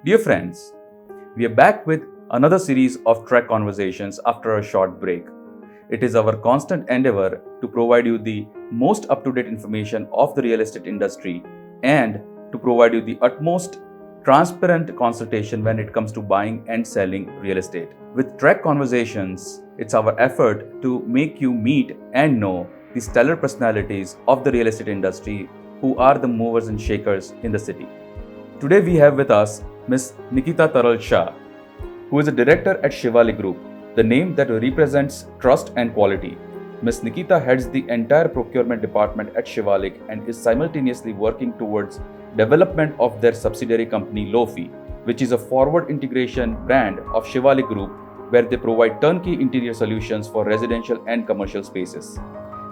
Dear friends, we are back with another series of Trek Conversations after a short break. It is our constant endeavor to provide you the most up-to-date information of the real estate industry and to provide you the utmost transparent consultation when it comes to buying and selling real estate. With Trek Conversations, it's our effort to make you meet and know the stellar personalities of the real estate industry who are the movers and shakers in the city. Today we have with us Ms. Nikita Taral Shah, who is a director at Shivalik Group, the name that represents trust and quality. Ms. Nikita heads the entire procurement department at Shivalik and is simultaneously working towards development of their subsidiary company Lofi, which is a forward integration brand of Shivalik Group where they provide turnkey interior solutions for residential and commercial spaces.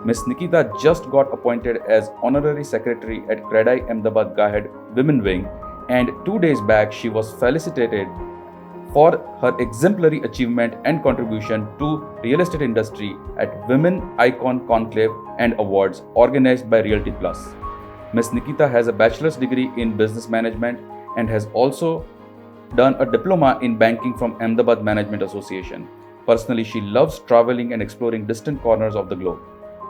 Ms. Nikita just got appointed as Honorary Secretary at CREDAI Ahmedabad Gahed Women Wing, and 2 days back she was felicitated for her exemplary achievement and contribution to real estate industry at Women Icon Conclave and Awards organized by Realty Plus. Ms. Nikita has a bachelor's degree in business management and has also done a diploma in banking from Ahmedabad Management Association. Personally, she loves traveling and exploring distant corners of the globe.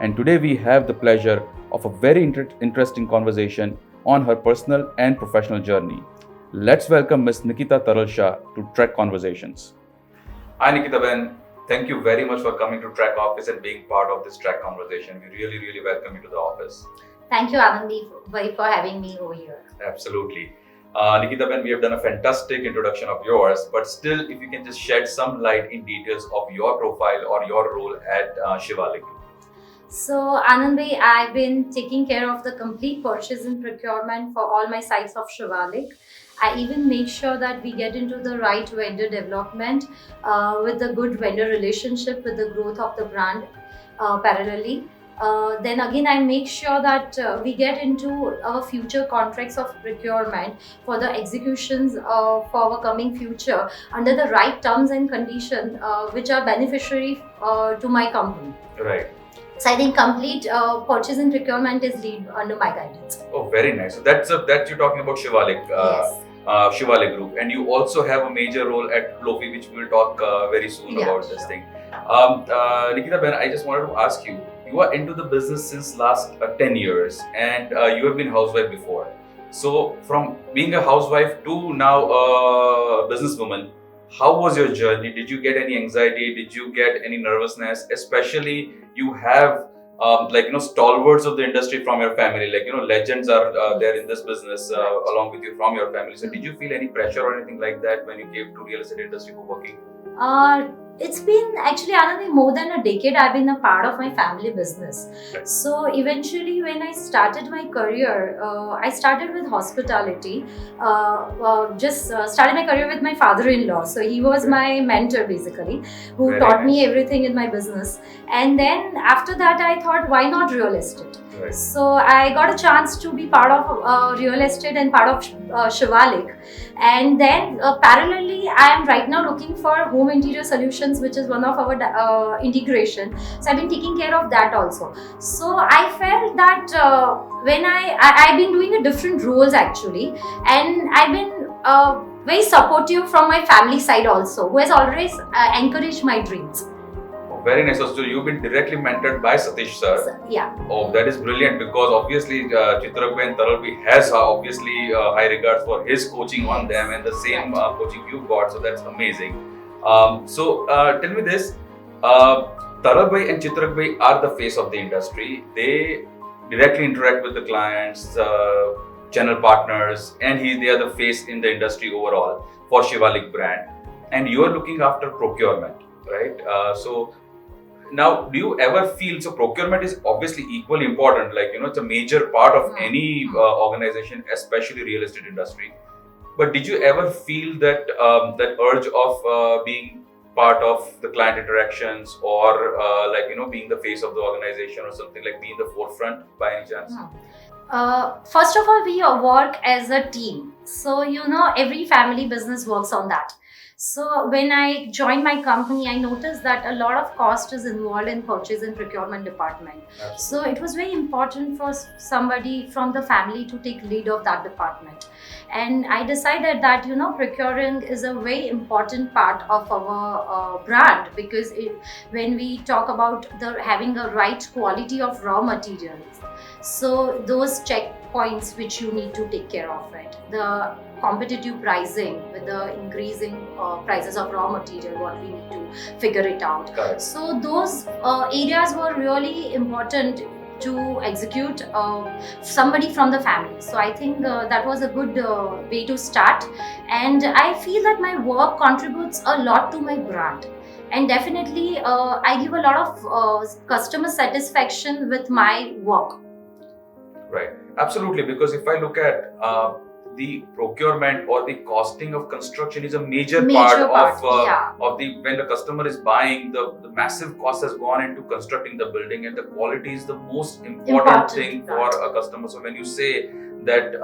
And today we have the pleasure of a very interesting conversation on her personal and professional journey. Let's welcome Ms. Nikita Taral Shah to Trek Conversations. Hi Nikita Ben, thank you very much for coming to Trek office and being part of this Trek conversation. We really welcome you to the office. Thank you, Anandi, for having me over here. Absolutely. Nikita Ben, we have done a fantastic introduction of yours, but still if you can just shed some light in details of your profile or your role at Shivalik. So, Anand, I've been taking care of the complete purchase and procurement for all my sites of Shivalik. I even make sure that we get into the right vendor development with a good vendor relationship with the growth of the brand parallelly. Then again, I make sure that we get into our future contracts of procurement for the executions for our coming future under the right terms and conditions which are beneficiary to my company. Right. So I think complete purchase and procurement is lead under my guidance. Oh, very nice. So that you're talking about Shivalik. Yes. Shivalik Group, and you also have a major role at Lofi, which we'll talk very soon about this thing. Nikita Ben, I just wanted to ask you, you are into the business since last 10 years and you have been housewife before. So from being a housewife to now a businesswoman, how was your journey? Did you get any anxiety? Did you get any nervousness? Especially you have stalwarts of the industry from your family, legends are there in this business along with you from your family. So did you feel any pressure or anything like that when you came to real estate industry for working? It's been actually Anandi, more than a decade I've been a part of my family business. Right. So eventually when I started my career, I started with hospitality. Started my career with my father-in-law. So he was my mentor basically, who Very taught nice. me everything in my business. And then after that I thought, why not real estate? Right. So I got a chance to be part of real estate and part of Shivalik. And then parallelly, I am right now looking for home interior solutions, which is one of our integration. So I've been taking care of that also. So I felt that when I've been doing a different roles actually, and I've been very supportive from my family side also, who has always encouraged my dreams. Very nice. So you've been directly mentored by Satish sir. So, yeah. Oh, that is brilliant because obviously Chitrak and Taralvi has obviously high regards for his coaching on them and the same coaching you got. So that's amazing. Tell me this, Taralvi and Chitrak are the face of the industry. They directly interact with the clients, channel partners, and they are the face in the industry overall for Shivalik brand. And you are looking after procurement, right? Now, do you ever feel, so procurement is obviously equally important, it's a major part of any organization, especially real estate industry. But did you ever feel that that urge of being part of the client interactions or being the face of the organization or something, like being the forefront by any chance? First of all, we work as a team. So, every family business works on that. So when I joined my company, I noticed that a lot of cost is involved in purchase and procurement department. So it was very important for somebody from the family to take lead of that department. And I decided that procuring is a very important part of our brand, because when we talk about having a right quality of raw materials, so those checkpoints which you need to take care of it, the competitive pricing with the increasing prices of raw material, what we need to figure it out. Correct. So those areas were really important to execute somebody from the family. So I think that was a good way to start, and I feel that my work contributes a lot to my brand, and definitely I give a lot of customer satisfaction with my work. Right, absolutely. Because if I look at the procurement or the costing of construction is a major part of the when the customer is buying, the massive cost has gone into constructing the building, and the quality is the most important thing for a customer. So when you say that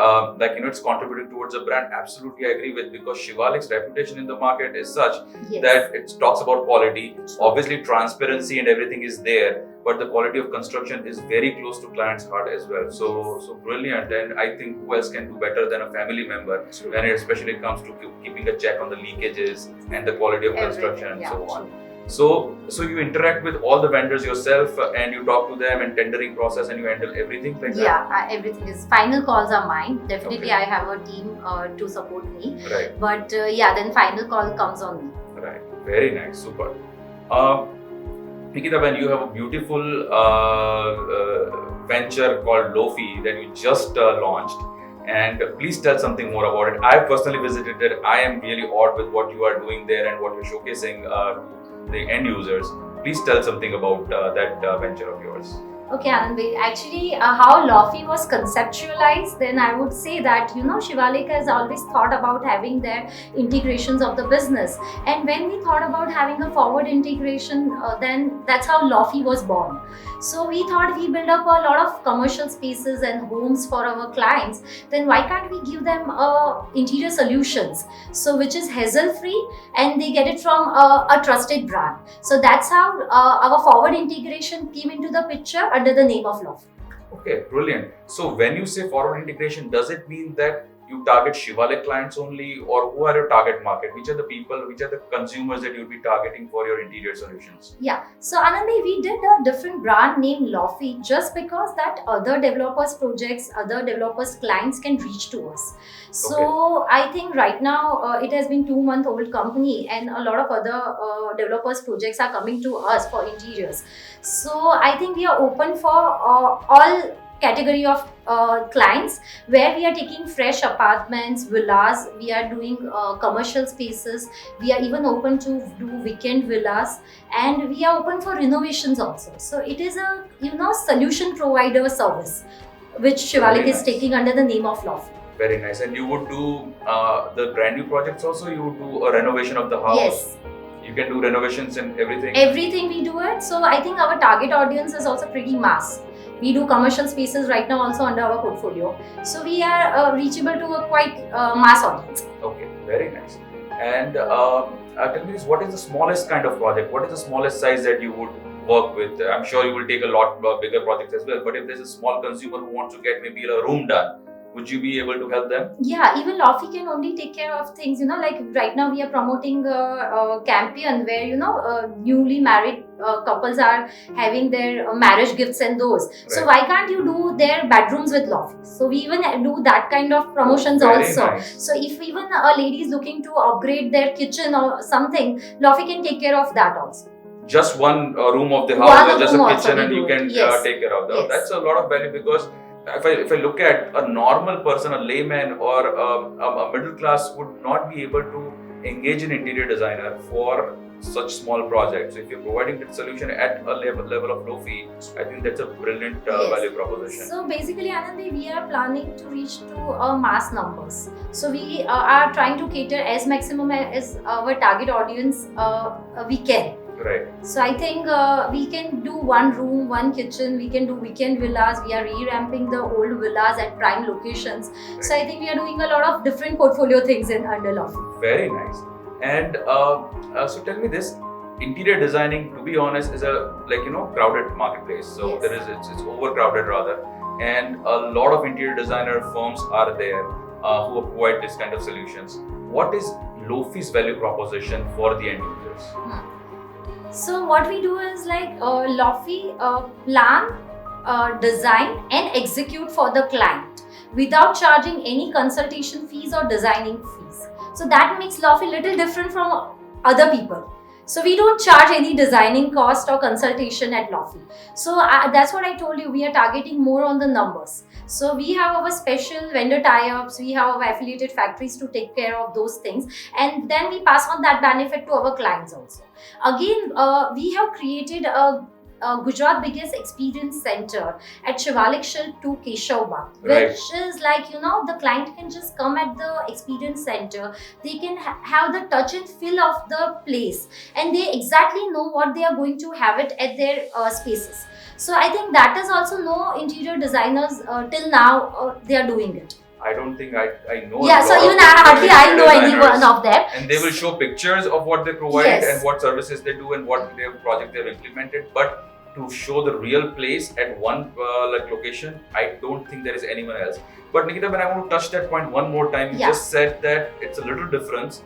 it's contributing towards a brand, absolutely I agree with, because Shivalik's reputation in the market is such that it talks about quality. Obviously transparency and everything is there, but the quality of construction is very close to client's heart as well. So brilliant. And I think who else can do better than a family member when it especially comes to keeping a check on the leakages and the quality of construction and so on. So you interact with all the vendors yourself, and you talk to them and tendering process, and you handle everything like that? Yeah, everything is, final calls are mine. Definitely I have a team to support me. Right. But then final call comes on me. Right. Very nice. Super. Nikita, when you have a beautiful venture called Lofi that you just launched, and please tell something more about it. I personally visited it. I am really awed with what you are doing there and what you're showcasing the end users. Please tell something about that venture of yours. Okay, Anand, actually how Lofi was conceptualized, then I would say that Shivalik has always thought about having their integrations of the business, and when we thought about having a forward integration, then that's how Lofi was born. So we thought we build up a lot of commercial spaces and homes for our clients, then why can't we give them interior solutions, so which is hassle free, and they get it from a trusted brand. So that's how our forward integration came into the picture under the name of Lofi. Okay, brilliant. So when you say forward integration, does it mean that you target Shivalik clients only, or who are your target market? Which are the people, which are the consumers that you'll be targeting for your interior solutions? Yeah, so Anandi, we did a different brand name Lofi just because that other developers projects, other developers clients can reach to us. So I think right now it has been 2-month old company, and a lot of other developers projects are coming to us for interiors. So I think we are open for all category of clients, where we are taking fresh apartments, villas, we are doing commercial spaces, we are even open to do weekend villas, and we are open for renovations also. So it is a solution provider service which Shivalik is taking under the name of Lofi. Very nice. And you would do the brand new projects also? You would do a renovation of the house? Yes. You can do renovations and everything? Everything we do it. So I think our target audience is also pretty mass. We do commercial spaces right now also under our portfolio. So we are reachable to a quite mass audience. Okay, very nice. And tell me this, what is the smallest kind of project? What is the smallest size that you would work with? I'm sure you will take a lot bigger projects as well, but if there's a small consumer who wants to get maybe a room done, would you be able to help them? Yeah, even Lofi can only take care of things, like right now we are promoting a campaign where, newly married couples are having their marriage gifts and those. Right. So why can't you do their bedrooms with Lofi? So we even do that kind of promotions also. Nice. So if even a lady is looking to upgrade their kitchen or something, Lofi can take care of that also. Just one room of the house, just a kitchen, and you can take care of that. Yes. That's a lot of value, because if I look at a normal person, a layman or a middle class would not be able to engage an interior designer for such small projects. So if you're providing that solution at a level of Lofi, I think that's a brilliant value proposition. So basically, Anandi, we are planning to reach to mass numbers. So we are trying to cater as maximum as our target audience we can. Right. So I think we can do one room, one kitchen, we can do weekend villas, we are revamping the old villas at prime locations. Right. So I think we are doing a lot of different portfolio things under Lofi. Very nice. And so tell me this, interior designing, to be honest, is a crowded marketplace. So Yes. there is it's overcrowded rather, and a lot of interior designer firms are there who provide this kind of solutions. What is Lofi's value proposition for the end users? So what we do is like Lofi plan, design and execute for the client without charging any consultation fees or designing fees. So that makes Lofi little different from other people. So we don't charge any designing cost or consultation at Lofi. So that's what I told you, we are targeting more on the numbers. So we have our special vendor tie-ups, we have our affiliated factories to take care of those things, and then we pass on that benefit to our clients also. Again, we have created a Gujarat biggest experience center at Shivalik Shil to Keshav Bagh, Right. which is like, the client can just come at the experience center, they can have the touch and feel of the place, and they exactly know what they are going to have it at their spaces. So I think that is also no interior designers till now they are doing it. I don't think I know. Yeah, a so lot even of hardly I know designers, anyone of them. and they will show pictures of what they provide Yes. and what services they do and what their project they've implemented, but to show the real place at one location, I don't think there is anyone else. But Nikita, when I want to touch that point one more time, you Yeah. just said that it's a little difference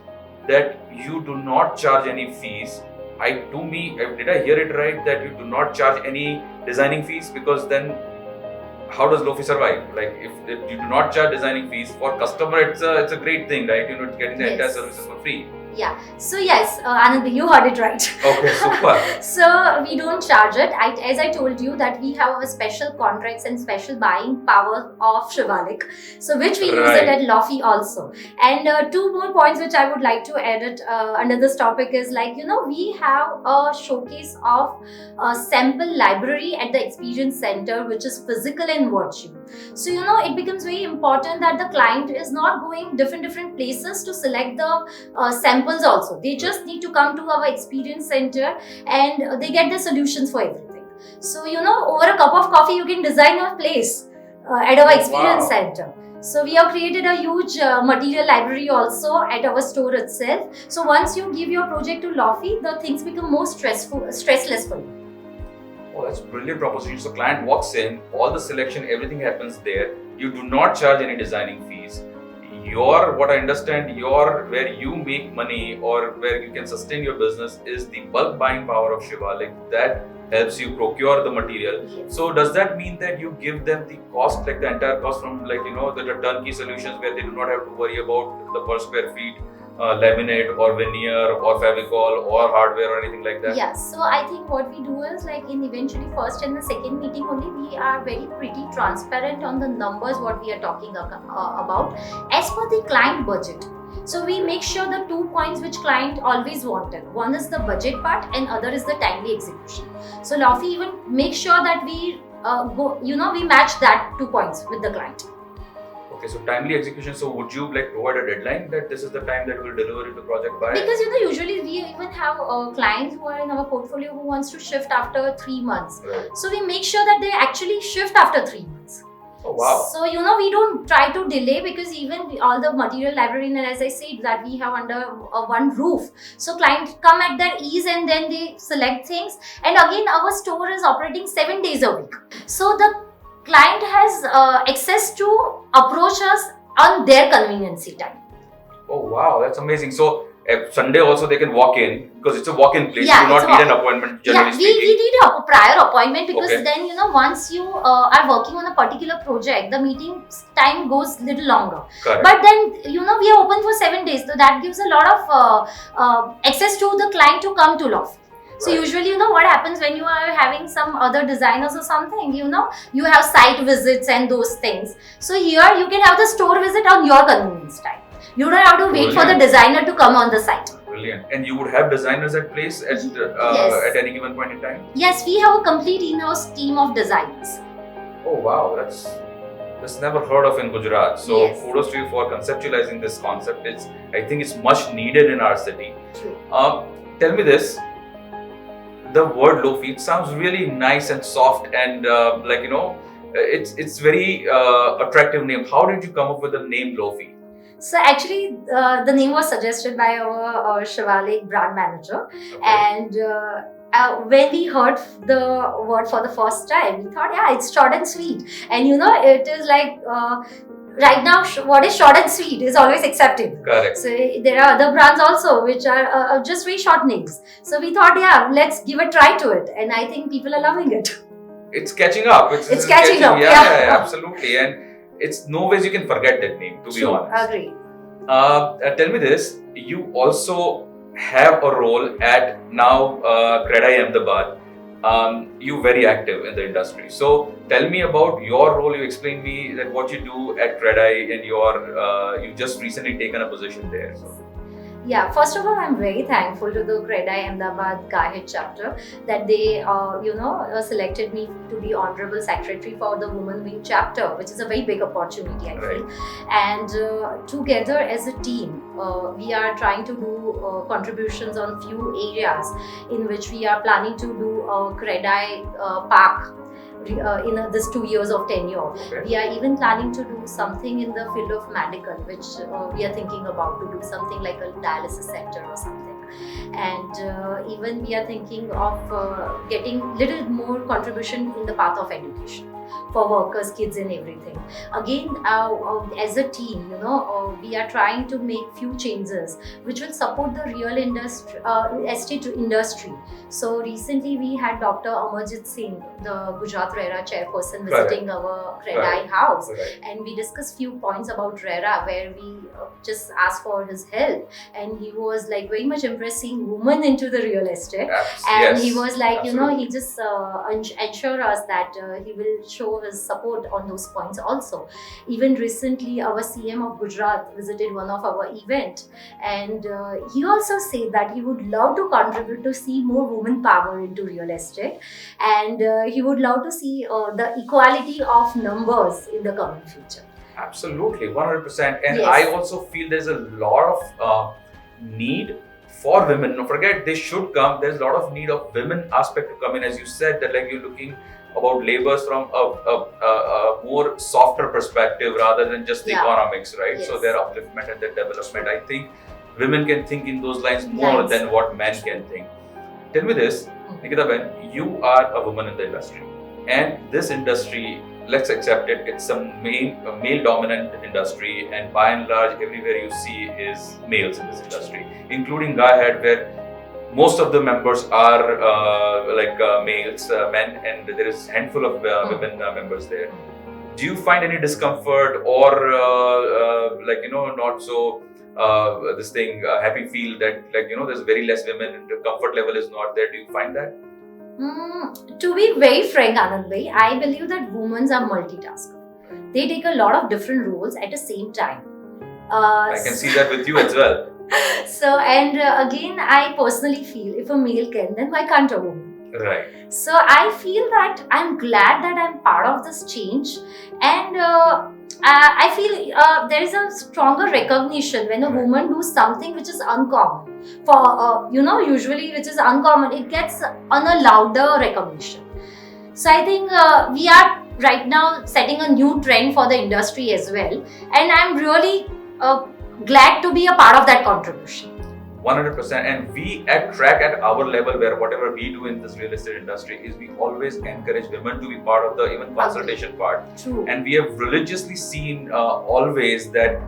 that you do not charge any fees. Did I hear it right that you do not charge any designing fees? Because then how does Lofi survive? Like if you do not charge designing fees for customer, it's a great thing, right? You're not getting the entire Yes. services for free. Yeah. So yes, Anand, you heard it right. Okay, super. So we don't charge it. As I told you that we have our special contracts and special buying power of Shivalik, so which we use Right. it at Lofi also. And two more points which I would like to add it under this topic is like, we have a showcase of a sample library at the experience center, which is physical and virtual. So it becomes very important that the client is not going different places to select the samples also. They just need to come to our experience center and they get the solutions for everything. So over a cup of coffee you can design your place at our experience Wow. center. So we have created a huge material library also at our store itself. So once you give your project to Lofi, the things become more stressless for you. Oh, that's a brilliant proposition. So client walks in, all the selection, everything happens there. You do not charge any designing fees. What I understand, where you make money or where you can sustain your business is the bulk buying power of Shivalik that helps you procure the material. Yes. So does that mean that you give them the cost, like the entire cost from the turnkey solutions where they do not have to worry about the per square feet laminate or veneer or Fevicol or hardware or anything like that? Yeah, so I think what we do is like in eventually first and the second meeting only, we are very pretty transparent on the numbers what we are talking about as per the client budget. So we make sure the 2 points which client always wanted. One is the budget part and other is the timely execution. So Lofi even make sure that we we match that 2 points with the client. Okay, so timely execution. So would you provide a deadline that this is the time that we'll deliver the project by? Because usually we even have clients who are in our portfolio who wants to shift after 3 months. Right. So we make sure that they actually shift after 3 months. Oh wow. So we don't try to delay because even all the material library, and as I said that we have under one roof. So clients come at their ease and then they select things. And again, our store is operating 7 days a week. So the client has access to approach us on their conveniency time. Oh wow, that's amazing. So Sunday also they can walk in because it's a walk-in place. Yeah, you do it's not a need an appointment generally Yeah, speaking. we need a prior appointment because Okay. then once you are working on a particular project, the meeting time goes little longer. Correct. But then we are open for 7 days, so that gives a lot of access to the client to come to Lofi. So Right. usually what happens when you are having some other designers or something, you have site visits and those things. So here you can have the store visit on your convenience time. You don't have to wait for the Brilliant. designer to come on the site. Brilliant. And you would have designers at place Yes. at any given point in time? Yes, we have a complete in-house team of designers. Oh wow, that's never heard of in Gujarat. So Yes. kudos to you for conceptualizing this concept. I think it's much needed in our city. True. Tell me this. The word Lofi, it sounds really nice and soft and it's very attractive name. How did you come up with the name Lofi? So actually, the name was suggested by our Shivalik brand manager, Okay. and when we heard the word for the first time, we thought, yeah, it's short and sweet, and it is like. Right now, what is short and sweet is always accepted. Correct. So there are other brands also which are just very short names. So we thought, yeah, let's give a try to it, and I think people are loving it. It's catching up. It's catching up. Yeah, absolutely. And it's no ways you can forget that name, to be True, honest. agree. Tell me this. You also have a role at now Credai Ahmedabad. You very active in the industry. So tell me about your role. You explained me that what you do at Credai and you've just recently taken a position there. So. Yeah, first of all, I'm very thankful to the Credai Ahmedabad Guide chapter that they, selected me to be Honorable Secretary for the Women Wing chapter, which is a very big opportunity, I feel. And together as a team, we are trying to do contributions on few areas in which we are planning to do a Credai Park. In this 2 years of tenure. Okay. We are even planning to do something in the field of medical, which we are thinking about to do something like a dialysis center or something. And even we are thinking of getting little more contribution in the path of education for workers, kids and everything. Again, as a team, we are trying to make few changes which will support the real industry, estate industry. So recently we had Dr. Amarjit Singh, the Gujarat RERA chairperson, visiting our Credai house. And we discussed few points about RERA where we just asked for his help. And he was like very much impressed seeing women into the real estate. And he was like, he just ensured us that he will show his support on those points also. Even recently, our CM of Gujarat visited one of our event, and he also said that he would love to contribute to see more women power into real estate, and he would love to see the equality of numbers in the coming future. Absolutely, 100%. And Yes. I also feel there's a lot of need for women. Don't forget, they should come. There's a lot of need of women aspect to come in. As you said, that like you're looking about labors from a more softer perspective rather than just the economics, right? Yes. So their upliftment and their development. I think women can think in those lines more than what men can think. Tell me this, Nikita Ben, you are a woman in the industry, and this industry, let's accept it, it's a male dominant industry, and by and large everywhere you see is males in this industry, including Guyhead, where most of the members are males, men, and there is a handful of women members there. Do you find any discomfort or not so happy feel that there's very less women and the comfort level is not there? Do you find that? To be very frank, Anand bhai, I believe that women are multitasker. They take a lot of different roles at the same time. I can see that with you as well. So, and again, I personally feel if a male can, then why can't a woman? Right. So, I feel that I'm glad that I'm part of this change, and I feel there is a stronger recognition when a woman does something which is uncommon. For usually which is uncommon, it gets on a louder recognition. So, I think we are right now setting a new trend for the industry as well, and I'm really glad to be a part of that contribution. 100%. And we at Track, at our level, where whatever we do in this real estate industry is we always encourage women to be part of the even consultation part. True. And we have religiously seen always that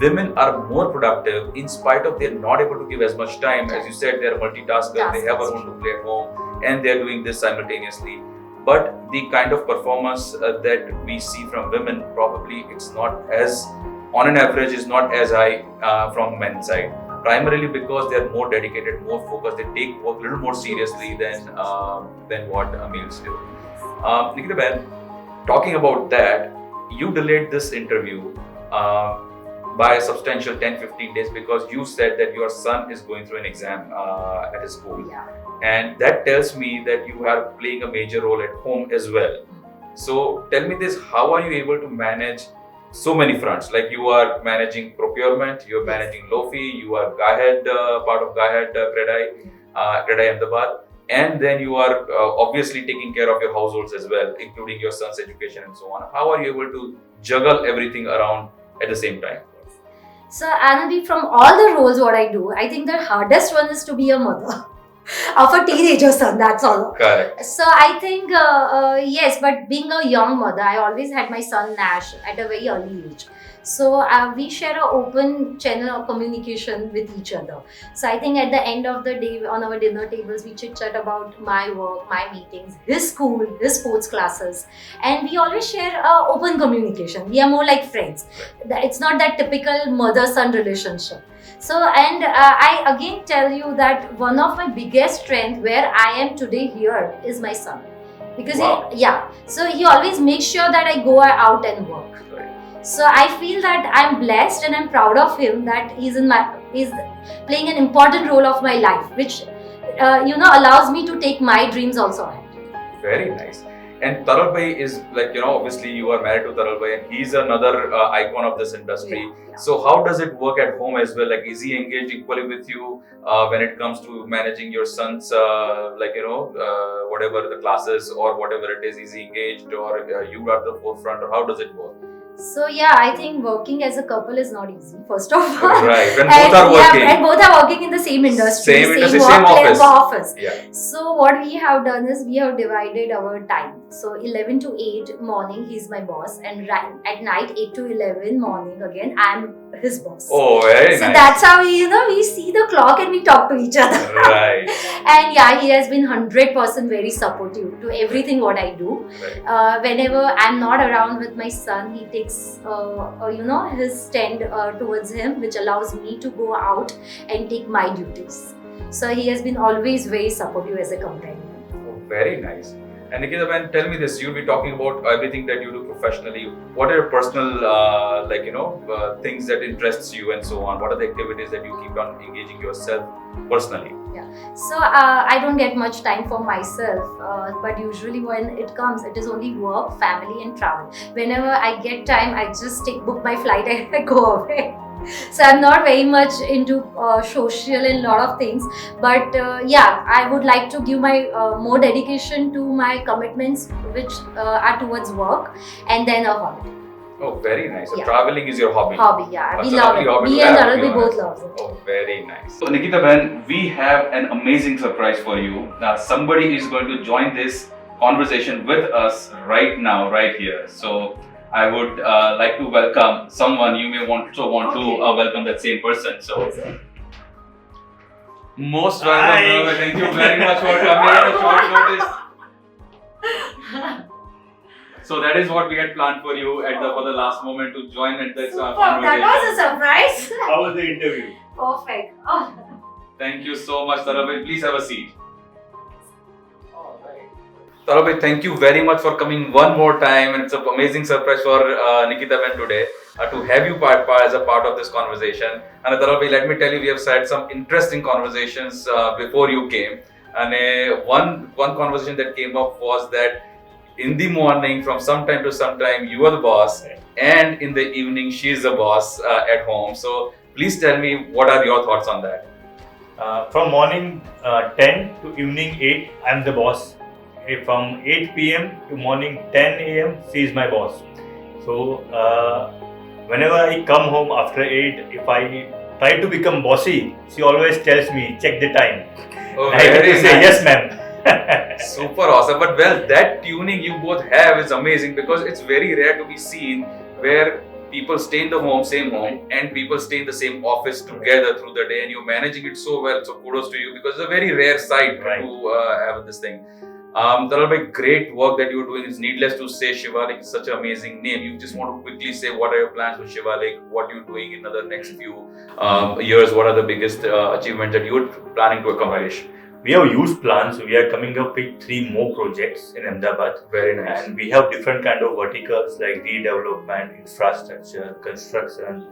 women are more productive in spite of they're not able to give as much time. As you said, they're multitaskers, they have a role to play at home, and they're doing this simultaneously. But the kind of performance that we see from women, probably it's not as, on an average, is not as high from men's side. Primarily because they are more dedicated, more focused. They take work a little more seriously than what males do. Nikita Ben, talking about that, you delayed this interview by a substantial 10-15 days because you said that your son is going through an exam at his school. Yeah. And that tells me that you are playing a major role at home as well. So tell me this, how are you able to manage so many fronts? Like you are managing procurement, you are managing Lofi, you are Guyhead, part of Guyhead Credai Ahmedabad, and then you are obviously taking care of your households as well, including your son's education and so on. How are you able to juggle everything around at the same time? So, Anandi, from all the roles what I do, I think the hardest one is to be a mother of a teenager son. That's all. Correct. So I think yes, but being a young mother, I always had my son Nash at a very early age. So we share an open channel of communication with each other. So I think at the end of the day, on our dinner tables, we chit chat about my work, my meetings, his school, his sports classes, and we always share open communication. We are more like friends. It's not that typical mother-son relationship. So, and I again tell you that one of my biggest strength where I am today here is my son. Because so he always makes sure that I go out and work. So I feel that I'm blessed and I'm proud of him that he's playing an important role of my life, which allows me to take my dreams also ahead. Very nice. And Taral Bhai is like, obviously you are married to Taral Bhai and he's another icon of this industry. Yeah. So how does it work at home as well? Like, is he engaged equally with you when it comes to managing your son's, whatever the classes or whatever it is? Is he engaged or you are at the forefront, or how does it work? So yeah, I think working as a couple is not easy, first of all. Right, when both are working. Yeah, and both are working in the same industry. Same industry, same office. Yeah. So what we have done is we have divided our time. So 11 to 8 morning, he's my boss, and at night 8 to 11 morning again, I'm his boss. Oh, very nice. So that's how we see the clock and we talk to each other. Right. And yeah, he has been 100% very supportive to everything what I do. Right. Whenever I'm not around with my son, he takes his stand towards him, which allows me to go out and take my duties. So he has been always very supportive as a companion. Oh, very nice. And Nikita, man, tell me this, you'll be talking about everything that you do professionally. What are your personal, things that interests you and so on? What are the activities that you keep on engaging yourself personally? Yeah. So I don't get much time for myself, but usually when it comes, it is only work, family and travel. Whenever I get time, I just book my flight and I go away. So I'm not very much into social and lot of things, but I would like to give my more dedication to my commitments, which are towards work, and then a hobby. Oh, very nice. So Yeah. traveling is your hobby. Hobby, yeah. That's We a love lovely it. hobby Me to and have, to Taral, be we both honest. love it. Oh, very nice. So Nikita Ben, we have an amazing surprise for you. Now, somebody is going to join this conversation with us right now, right here. So I would like to welcome someone. You may want to welcome that same person. So most welcome. Hi. Thank you very much for coming at a short notice. So that is what we had planned for you for the last moment to join at this conversation. That was a surprise. How was the interview? Perfect. Oh. Thank you so much, Tarabhai. Please have a seat. Tarabhai, thank you very much for coming one more time, and it's an amazing surprise for Nikita Ben today to have you as a part of this conversation. And Tarabhai, let me tell you, we have had some interesting conversations before you came. And one conversation that came up was that in the morning, from some time to some time, you are the boss, and in the evening, she is the boss at home. So please tell me, what are your thoughts on that? From morning 10 to evening 8, I'm the boss. From 8 p.m. to morning 10 a.m., she is my boss. So whenever I come home after 8, if I try to become bossy, she always tells me, check the time. Oh, I have to say, yes ma'am. Super awesome. But well, that tuning you both have is amazing, because it's very rare to be seen where people stay in the same home, and people stay in the same office together through the day, and you're managing it so well. So kudos to you, because it's a very rare sight to have this thing. Taralbhai, great work that you're doing. It's needless to say, Shivalik is such an amazing name. You just want to quickly say, what are your plans for Shivalik? What are you doing in the next few years? What are the biggest achievements that you're planning to accomplish? We have huge plans. We are coming up with 3 more projects in Ahmedabad. Very nice. And we have different kind of verticals like redevelopment, infrastructure, construction,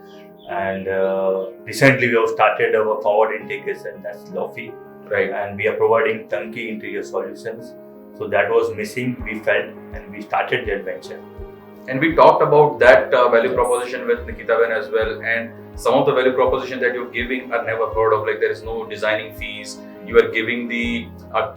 and recently we have started our forward integration, that's Lofi. Right. And we are providing turnkey interior solutions. So that was missing, we felt, and we started that venture. And we talked about that value proposition with Nikita Ben as well. And some of the value proposition that you're giving are never heard of. Like, there is no designing fees. You are giving the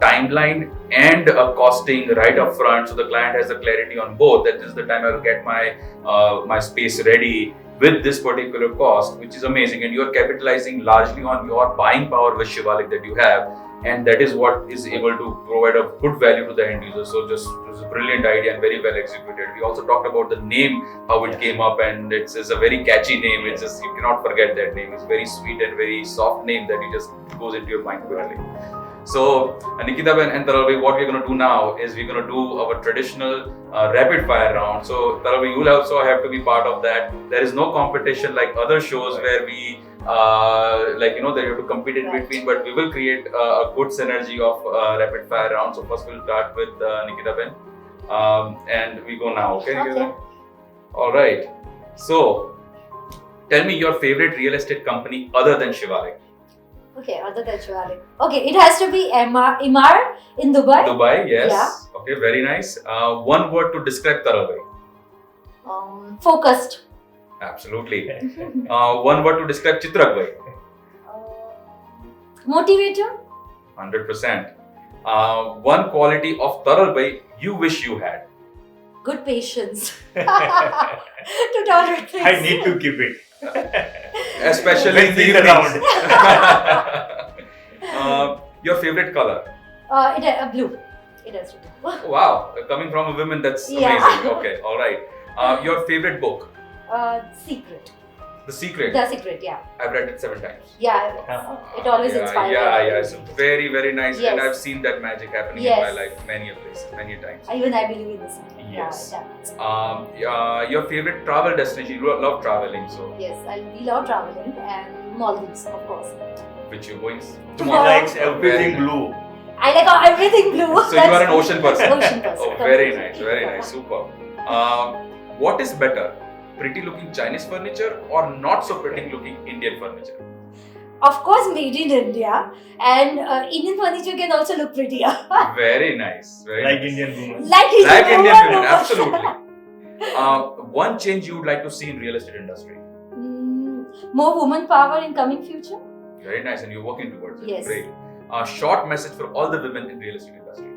timeline and costing right up front, so the client has the clarity on both. That is the time I will get my space ready with this particular cost, which is amazing, and you are capitalizing largely on your buying power with Shivalik that you have, and that is what is able to provide a good value to the end user. So just it was a brilliant idea and very well executed. We also talked about the name, how it came up, and it's a very catchy name. It's just, you cannot forget that name. It's very sweet and very soft name that you just goes into your mind quickly. So, Nikita and Taralbhai, what we're going to do now is we're going to do our traditional rapid fire round. So, Taralbhai, you will also have to be part of that. There is no competition like other shows where we, that you have to compete in between, but we will create a good synergy of rapid fire round. So, first we'll start with Nikita and we go now. Okay, Nikita? All right. So, tell me your favorite real estate company other than Shivalik. Okay, other than Shivalik. Okay, it has to be Emaar in Dubai. Dubai, yes. Yeah. Okay, very nice. One word to describe Taralbhai. Focused. Absolutely. One word to describe Chitrak bhai. Motivator. 100%. One quality of Taral bhai you wish you had. Good patience. To tolerate things. I need to keep it. Especially in the Let's evenings. round. Your favorite color? Blue. It has to be blue. Wow, coming from a woman, that's Yeah. amazing. Okay, all right. Your favorite book? Secret. The Secret. The Secret, yeah. I've read it 7 times. Yeah, it always inspires me. Yeah. It's very, very nice, and Yes. I've seen that magic happening Yes. in my life many a places, many a times. Even I believe in this. Yes. Yeah. Your favorite travel destination? You love traveling, so Yes, we love traveling and Maldives, of course. which you're going He Tomorrow. likes everything blue. I like everything blue. So you are an ocean person. Ocean person. Oh, very nice, super. What is better, pretty looking Chinese furniture or not so pretty looking Indian furniture? Of course, made in India, and Indian furniture can also look prettier. Very nice, very Like nice. Indian women. Like Indian women, absolutely. One change you would like to see in real estate industry? More woman power in coming future. Very nice, and you're working towards it. Yes. Great. Short message for all the women in real estate industry.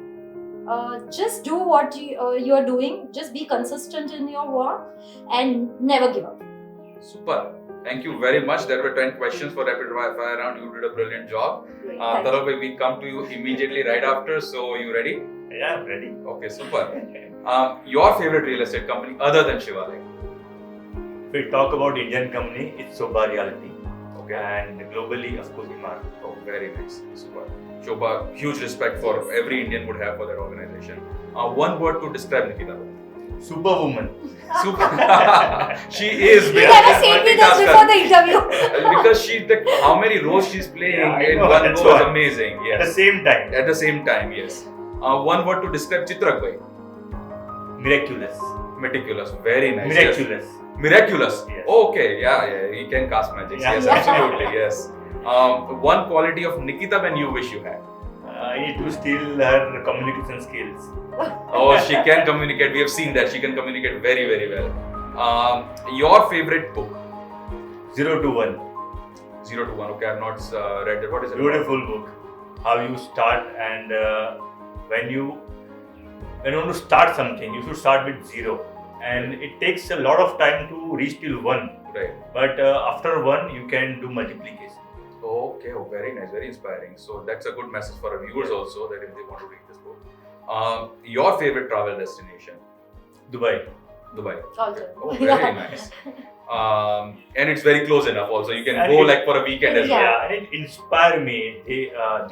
Just do what you are doing. Just be consistent in your work and never give up. Super. Thank you very much. There were 10 questions for rapid fire round. You did a brilliant job. Great. Thank you. Taralbhai, we come to you immediately right after. So, you ready? Yeah, I'm ready. Okay, super. Your favorite real estate company other than Shivalik? If we talk about Indian company, it's Sobha Realty. Okay. And globally, of course, Emaar. Oh, very nice. Super. Shobha, huge respect for Yes. every Indian would have for that organization. One word to describe Nikita. Superwoman. Super. She is. You never stayed with us before the interview. Because how many roles she's playing Yeah, I in know, one that's go is why. amazing. At the Yes. same time, At the same time, yes. One word to describe Chitrak bhai. miraculous. Meticulous. Very nice. Yes. Miraculous. Miraculous. Yes. Okay, yeah. He can cast magic. Yeah. Yes, absolutely. Yes. One quality of Nikita when you wish you had. I need to steal her communication skills. Oh, she can communicate. We have seen that she can communicate very, very well. Your favorite book? 0 to 1. 0 to 1. Okay, I've not read it. What is it? Beautiful book. How you start, and when you want to start something, you should start with 0. And it takes a lot of time to reach till 1. Right. But after 1, you can do multiplication. Okay, very nice, very inspiring. So that's a good message for our viewers also, that if they want to read this book. Your favorite travel destination? Dubai. Dubai. Also. Oh, very nice. And it's very close enough also. You can And go it- like for a weekend as well. Yeah, and it inspired me.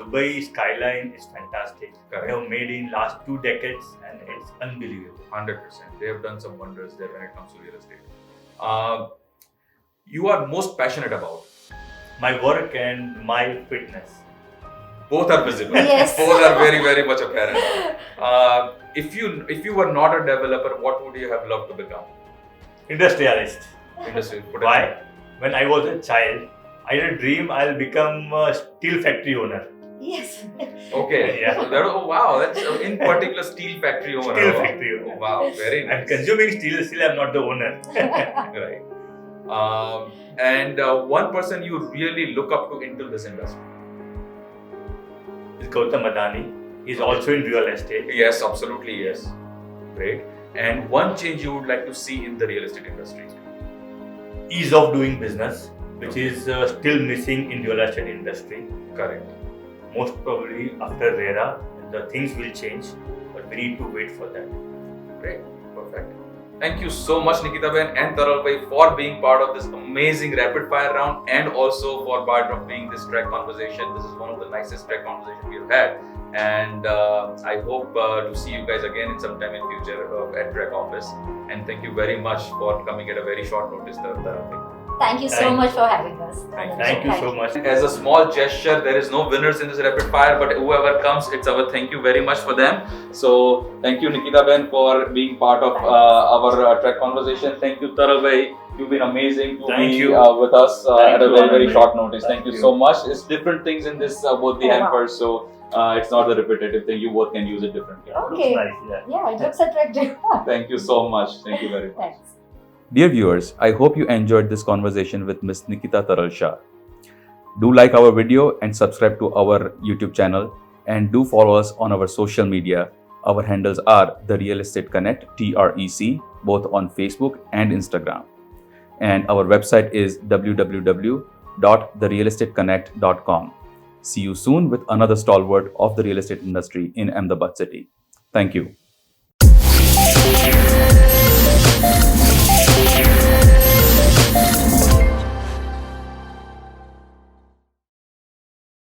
Dubai skyline is fantastic. Correct. They have made in last 2 decades, and it's unbelievable. 100%. They have done some wonders there when it comes to real estate. You are most passionate about? My work and my fitness. Both are visible. Yes. Both are very, very much apparent. If you were not a developer, what would you have loved to become? Industrialist. Industry. Why? When I was a child, I had a dream I'll become a steel factory owner. Yes. Okay. Yeah. So oh wow, that's in particular steel factory owner. Steel factory Oh, owner. wow, very I'm nice. consuming steel, still I'm not the owner. Right. And one person you really look up to into this industry? It's Gautam Adani. He's also in real estate. Yes, absolutely, yes. Great. And one change you would like to see in the real estate industry? ease of doing business, which is still missing in the real estate industry. Correct. Most probably after RERA, the things will change, but we need to wait for that. Great. Perfect. Thank you so much, Nikita Ben and Taral Bhai, for being part of this amazing rapid fire round and also for part of being this track conversation. This is one of the nicest track conversations we have had. And I hope to see you guys again in some time in future at track office. And thank you very much for coming at a very short notice, Taral Bhai. Thank you so much for having us. Thank you so much. As a small gesture, there is no winners in this rapid fire, but whoever comes, it's our thank you very much for them. So thank you, Nikita Ben, for being part of our track conversation. Thank you, Taral Bhai. You've been amazing to Thank be you. with us Thank at a you, very, very Anand. short notice. Thank Thank you you. so much. It's different things in this both the Oh, wow. hampers, so it's not a repetitive thing. You both can use it differently. Okay. Looks nice, yeah. Yeah, it looks attractive. Thank you so much. Thank you very much. Thanks. Dear viewers, I hope you enjoyed this conversation with Ms. Nikita Taral Shah. Do like our video and subscribe to our YouTube channel, and do follow us on our social media. Our handles are The Real Estate Connect, TREC, both on Facebook and Instagram. And our website is www.therealestateconnect.com. See you soon with another stalwart of the real estate industry in Ahmedabad city. Thank you.